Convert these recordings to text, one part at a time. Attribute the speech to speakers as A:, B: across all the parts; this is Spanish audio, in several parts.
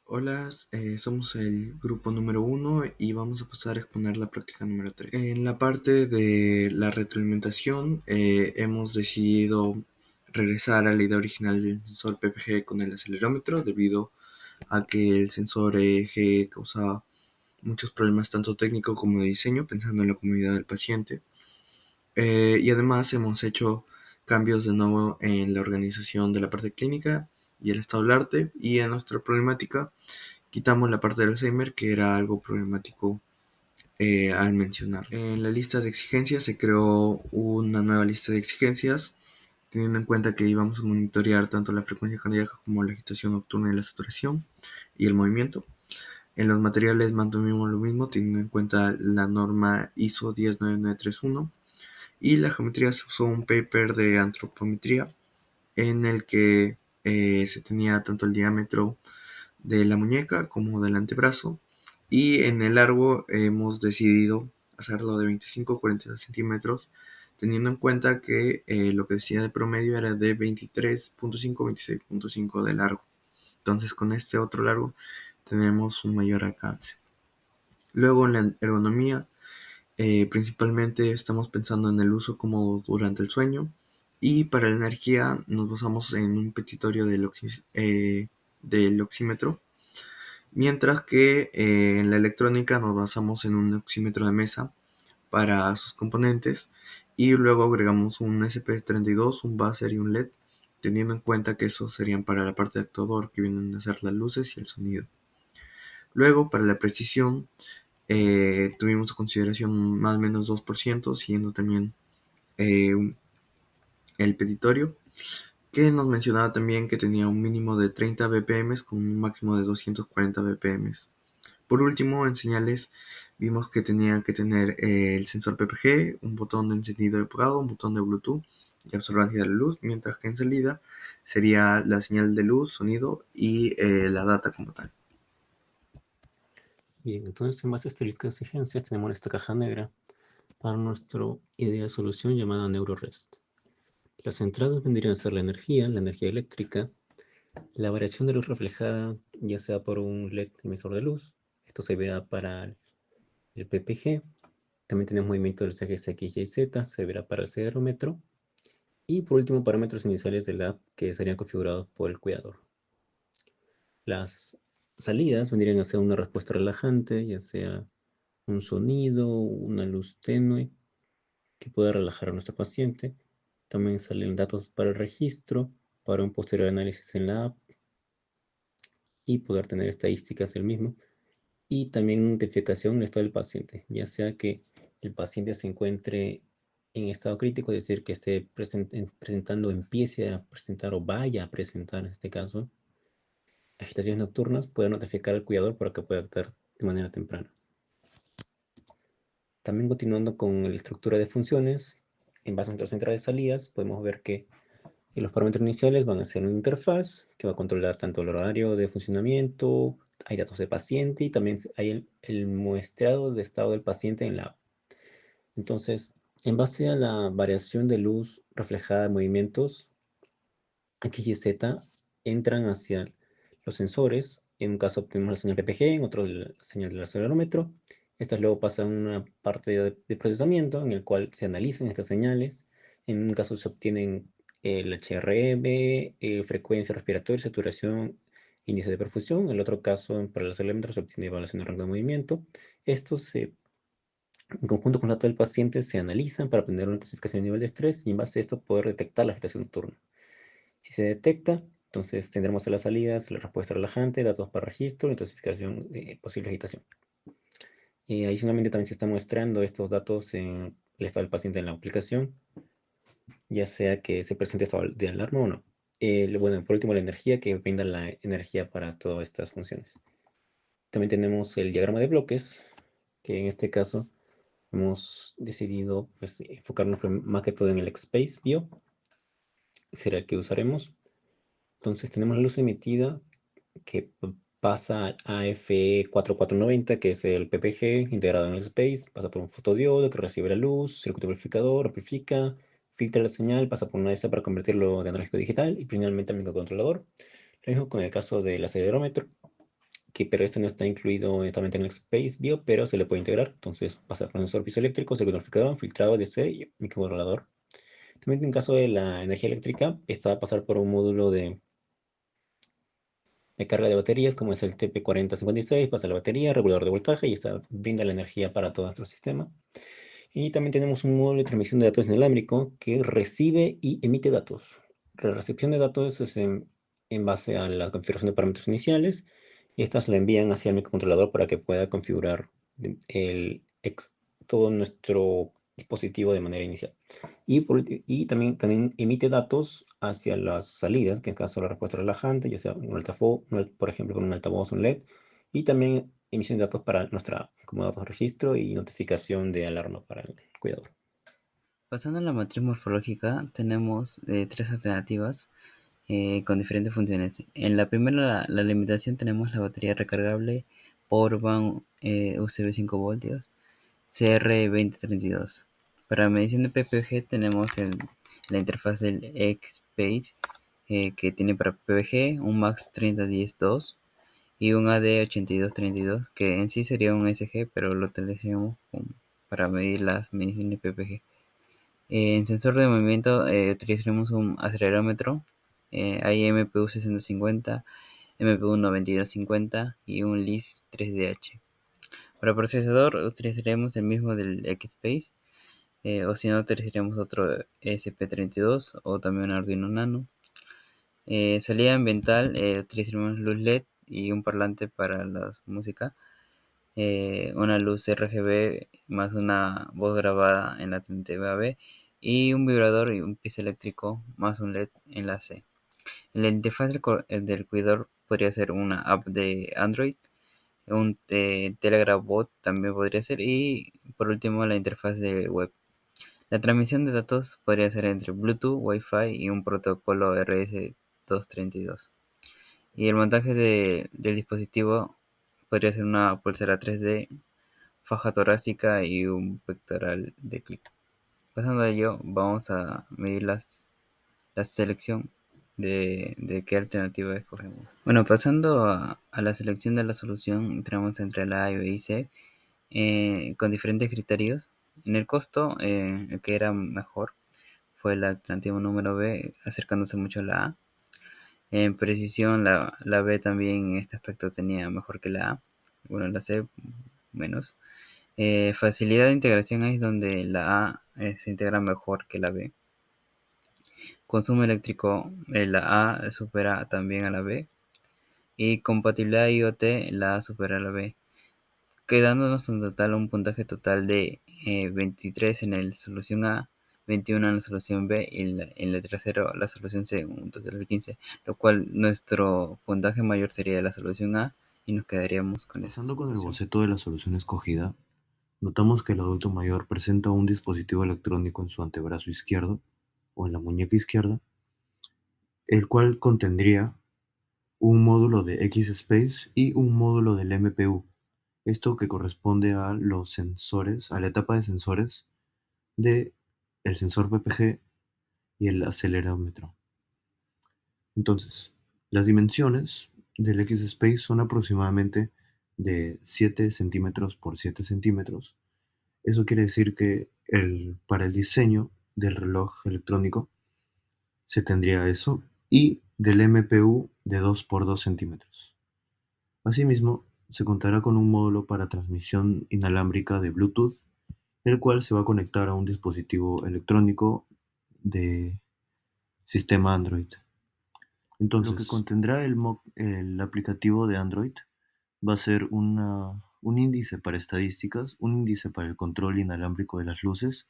A: Hola, somos el grupo número uno y vamos a pasar a exponer la práctica número 3. En la parte de la retroalimentación hemos decidido regresar a la idea original del sensor PPG con el acelerómetro debido a que el sensor EEG causaba muchos problemas tanto técnicos como de diseño pensando en la comodidad del paciente. Y además hemos hecho cambios de nuevo en la organización de la parte clínica y el estado del arte y en nuestra problemática quitamos la parte del Alzheimer, que era algo problemático al mencionar. En la lista de exigencias se creó una nueva lista de exigencias, teniendo en cuenta que íbamos a monitorear tanto la frecuencia cardíaca como la agitación nocturna y la saturación y el movimiento. En los materiales mantuvimos lo mismo, teniendo en cuenta la norma ISO 10991 y la geometría. Se usó un paper de antropometría en el que se tenía tanto el diámetro de la muñeca como del antebrazo, y en el largo hemos decidido hacerlo de 25 a 42 centímetros, teniendo en cuenta que lo que decía de promedio era de 23.5 26.5 de largo. Entonces con este otro largo tenemos un mayor alcance. Luego en la ergonomía, principalmente estamos pensando en el uso cómodo durante el sueño, y para la energía nos basamos en un petitorio del oxímetro. Mientras que en la electrónica nos basamos en un oxímetro de mesa para sus componentes, y luego agregamos un SP32, un buzzer y un LED, teniendo en cuenta que esos serían para la parte de actuador, que vienen a ser las luces y el sonido. Luego, para la precisión, tuvimos a consideración más o menos 2%, siguiendo también eh, el petitorio, que nos mencionaba también que tenía un mínimo de 30 BPM con un máximo de 240 BPM. Por último, en señales vimos que tenía que tener el sensor PPG, un botón de encendido y apagado, un botón de Bluetooth y absorbancia de la luz, mientras que en salida sería la señal de luz, sonido y la data como tal.
B: Bien, entonces en base a esta lista de exigencias tenemos esta caja negra para nuestra idea de solución llamada NeuroRest. Las entradas vendrían a ser la energía eléctrica, la variación de luz reflejada, ya sea por un LED emisor de luz, esto se verá para el PPG, también tenemos movimiento de los ejes X, Y, Z, se verá para el acelerómetro, y por último parámetros iniciales del app que serían configurados por el cuidador. Las salidas vendrían a ser una respuesta relajante, ya sea un sonido, una luz tenue que pueda relajar a nuestro paciente. También salen datos para el registro, para un posterior análisis en la app y poder tener estadísticas del mismo. Y también notificación del estado del paciente, ya sea que el paciente se encuentre en estado crítico, es decir, que esté presentando, empiece a presentar o vaya a presentar, en este caso, agitaciones nocturnas, puede notificar al cuidador para que pueda actuar de manera temprana. También continuando con la estructura de funciones, en base a nuestra central de salidas, podemos ver que los parámetros iniciales van a ser una interfaz que va a controlar tanto el horario de funcionamiento, hay datos de paciente y también hay el muestrado de estado del paciente en la app. Entonces, en base a la variación de luz reflejada en movimientos, X y Z entran hacia los sensores. En un caso obtenemos la señal PPG, en otro la señal del acelerómetro. Estas luego pasan a una parte de procesamiento en el cual se analizan estas señales. En un caso se obtienen el HRM, frecuencia respiratoria, saturación, índice de perfusión. En el otro caso, para el acelerómetro se obtiene evaluación de rango de movimiento. Estos en conjunto con los datos del paciente se analizan para obtener una clasificación de nivel de estrés y en base a esto poder detectar la agitación nocturna. Si se detecta, entonces tendremos a las salidas la respuesta relajante, datos para registro y clasificación de posible agitación. Adicionalmente también se está muestrando estos datos en el estado del paciente en la aplicación, ya sea que se presente estado de alarma o no. Bueno, por último, la energía, que brinda la energía para todas estas funciones. También tenemos el diagrama de bloques, que en este caso hemos decidido pues, enfocarnos más que todo en el X-Space Bio, será el que usaremos. Entonces tenemos la luz emitida que pasa a AF4490, que es el PPG integrado en el space, pasa por un fotodiodo que recibe la luz, circuito amplificador, amplifica, filtra la señal, pasa por una ESA para convertirlo de analógico a digital y finalmente al microcontrolador. Lo mismo con el caso del acelerómetro, pero este no está incluido directamente en el Space Bio, pero se le puede integrar. Entonces pasa por un sensor piezoeléctrico, decodificador, filtrado, DC y microcontrolador. También en caso de la energía eléctrica, esta va a pasar por un módulo de carga de baterías, como es el TP4056, pasa la batería, regulador de voltaje y esta brinda la energía para todo nuestro sistema. Y también tenemos un módulo de transmisión de datos inalámbrico que recibe y emite datos. La recepción de datos es en base a la configuración de parámetros iniciales y estas la envían hacia el microcontrolador para que pueda configurar todo nuestro dispositivo de manera inicial. Y también emite datos hacia las salidas, que en caso de la respuesta relajante, ya sea un altavoz, por ejemplo, con un altavoz, un LED, y también emisión de datos para nuestra como datos de registro y notificación de alarma para el cuidador.
C: Pasando a la matriz morfológica, tenemos tres alternativas con diferentes funciones. En la primera, la limitación, tenemos la batería recargable Powerbank USB 5 voltios CR2032. Para medición de PPG tenemos la interfaz del XSpace que tiene para PPG un Max 3010-2 y un AD8232 que en sí sería un SG, pero lo utilizaríamos para medir las mediciones PPG. En sensor de movimiento utilizaremos un acelerómetro. Hay MPU 6050, MPU 9250 y un LIS 3DH. Para procesador utilizaremos el mismo del XSpace, o si no utilizaremos otro ESP32 o también un Arduino Nano. Salida ambiental, utilizaremos luz LED y un parlante para la música. Una luz RGB más una voz grabada en la 30 y un vibrador y un piezoeléctrico más un LED en la C. La interfaz del cuidador podría ser una app de Android, un Telegram bot también podría ser y por último la interfaz de web. La transmisión de datos podría ser entre Bluetooth, Wi-Fi y un protocolo RS232. Y el montaje del dispositivo podría ser una pulsera 3D, faja torácica y un pectoral de clic. Pasando a ello, vamos a medir la selección de qué alternativa escogemos. Bueno, pasando a la selección de la solución, tenemos entre la A y B y C con diferentes criterios. En el costo, el que era mejor fue la alternativa número B, acercándose mucho a la A. En precisión, la B también en este aspecto tenía mejor que la A. Bueno, la C menos. Facilidad de integración es donde la A se integra mejor que la B. Consumo eléctrico, la A supera también a la B. Y compatibilidad IoT, la A supera a la B. Quedándonos en total un puntaje total de 23 en la solución A, 21 en la solución B y en la tercera la solución C, un total de 15, lo cual nuestro puntaje mayor sería la solución A y nos quedaríamos con esa
A: Pasando con el
C: solución.
A: boceto de la solución escogida, notamos que el adulto mayor presenta un dispositivo electrónico en su antebrazo izquierdo o en la muñeca izquierda, el cual contendría un módulo de XSpace y un módulo del MPU. Esto que corresponde a los sensores, a la etapa de sensores de el sensor PPG y el acelerómetro. Entonces, las dimensiones del XSpace son aproximadamente de 7 centímetros por 7 centímetros. Eso quiere decir que para el diseño del reloj electrónico se tendría eso y del MPU de 2 por 2 centímetros. Asimismo, se contará con un módulo para transmisión inalámbrica de Bluetooth, el cual se va a conectar a un dispositivo electrónico de sistema Android. Entonces, lo que contendrá el aplicativo de Android va a ser un índice para estadísticas, un índice para el control inalámbrico de las luces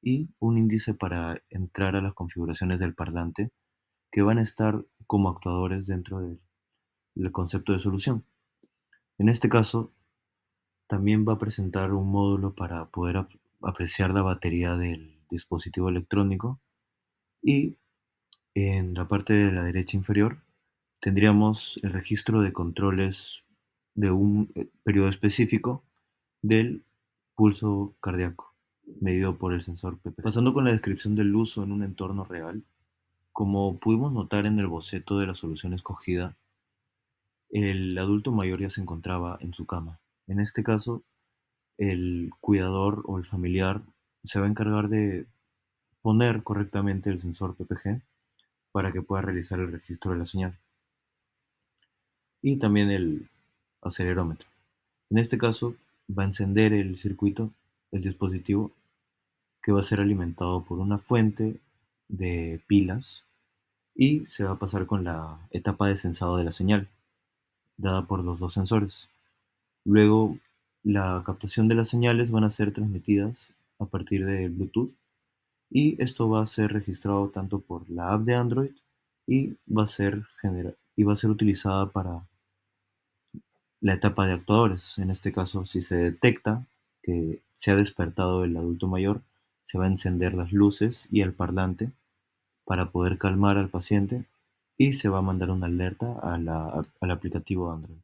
A: y un índice para entrar a las configuraciones del parlante que van a estar como actuadores dentro del concepto de solución. En este caso, también va a presentar un módulo para poder apreciar la batería del dispositivo electrónico y en la parte de la derecha inferior tendríamos el registro de controles de un periodo específico del pulso cardíaco medido por el sensor PPG. Pasando con la descripción del uso en un entorno real, como pudimos notar en el boceto de la solución escogida,
D: el adulto mayor ya se encontraba en su cama. En este caso, el cuidador o el familiar se va a encargar de poner correctamente el sensor PPG para que pueda realizar el registro de la señal y también el acelerómetro. En este caso, va a encender el circuito, el dispositivo, que va a ser alimentado por una fuente de pilas y se va a pasar con la etapa de sensado de la señal, dada por los dos sensores. Luego, la captación de las señales van a ser transmitidas a partir de Bluetooth y esto va a ser registrado tanto por la app de Android y va a ser utilizada para la etapa de actuadores. En este caso, si se detecta que se ha despertado el adulto mayor, se va a encender las luces y el parlante para poder calmar al paciente y se va a mandar una alerta al aplicativo Android.